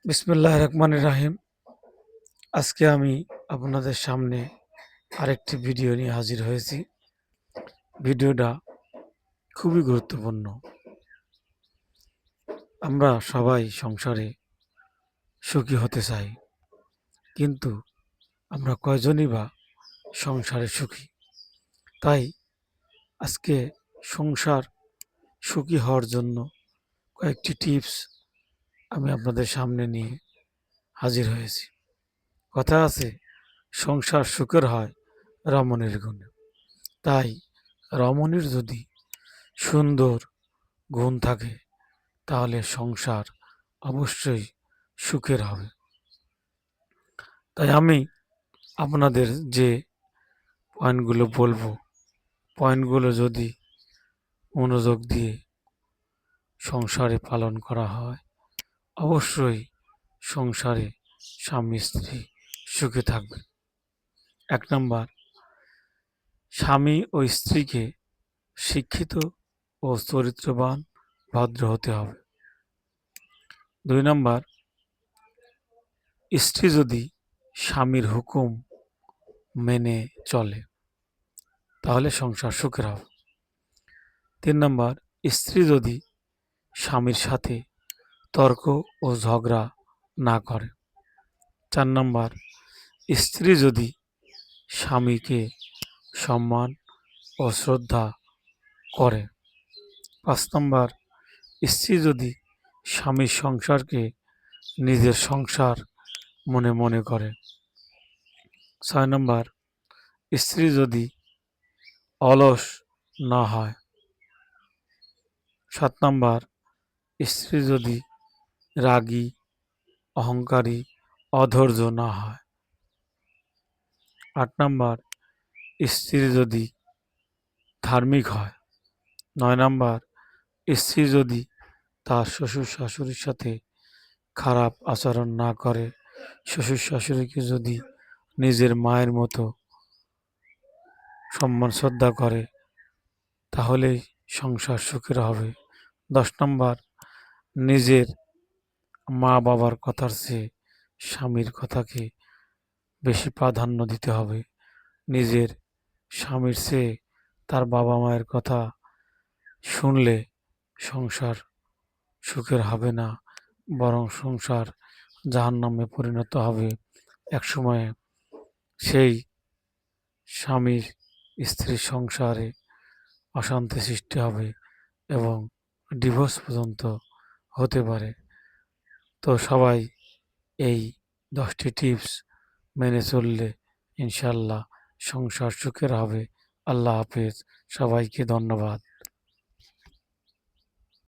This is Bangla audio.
বিসমিল্লাহির রহমানির রহিম। আজকে আমি আপনাদের সামনে আরেকটি ভিডিও নিয়ে হাজির হয়েছি। ভিডিওটা খুবই গুরুত্বপূর্ণ। আমরা সবাই সংসারে সুখী হতে চাই, কিন্তু আমরা কয়জনই বা সংসারে সুখী? তাই আজকে সংসার সুখী হওয়ার জন্য কয়েকটি টিপস আমি আপনাদের সামনে নিয়ে হাজির হয়েছি। কথা আছে, সংসার সুখের হয় রমণীর গুণে। তাই রমণীর যদি সুন্দর গুণ থাকে তাহলে সংসার অবশ্যই সুখের হবে। তাই আমি আপনাদের যে পয়েন্টগুলো বলবো, পয়েন্টগুলো যদি মনোযোগ দিয়ে সংসারে পালন করা হয়, অবশ্যই সংসারে স্বামী স্ত্রী সুখে থাকবে। ১ নাম্বার, স্বামী ও স্ত্রীকে শিক্ষিত ও চরিত্রবান ভদ্র হতে হবে। ২ নাম্বার, স্ত্রী যদি স্বামীর হুকুম মেনে চলে তাহলে সংসার সুখের হবে। ৩ নাম্বার, স্ত্রী যদি স্বামীর সাথে তর্ক ও ঝগড়া না করে। ৪ নাম্বার, স্ত্রী যদি স্বামীকে সম্মান ও শ্রদ্ধা করে। ৫ নাম্বার, স্ত্রী যদি স্বামীর সংসারকে নিজের সংসার মনে করে। ৬ নাম্বার, স্ত্রী যদি অলস না হয়। ৭ নাম্বার, স্ত্রী যদি রাগী, অহংকারী, অধৈর্য না হয়। ৮ নাম্বার, স্ত্রী যদি ধার্মিক হয়। ৯ নাম্বার, স্ত্রী যদি তার শ্বশুর শাশুড়ির সাথে খারাপ আচরণ না করে, শ্বশুর শাশুড়িকে যদি নিজের মায়ের মতো সম্মান শ্রদ্ধা করে, তাহলেই সংসার সুখের হবে। ১০ নাম্বার, নিজের মা বাবার কথার চেয়ে স্বামীর কথাকে বেশি প্রাধান্য দিতে হবে। নিজের স্বামীর চেয়ে তার বাবা মায়ের কথা শুনলে সংসার সুখের হবে না, বরং সংসার জাহান্নামে পরিণত হবে। একসময়ে সেই স্বামীর স্ত্রীর সংসারে অশান্তি সৃষ্টি হবে এবং ডিভোর্স পর্যন্ত হতে পারে। তো সবাই এই ১০টি টিপস মেনে চললে ইনশাআল্লাহ সংসার সুখের হবে। আল্লাহ হাফেজ। সবাইকে ধন্যবাদ।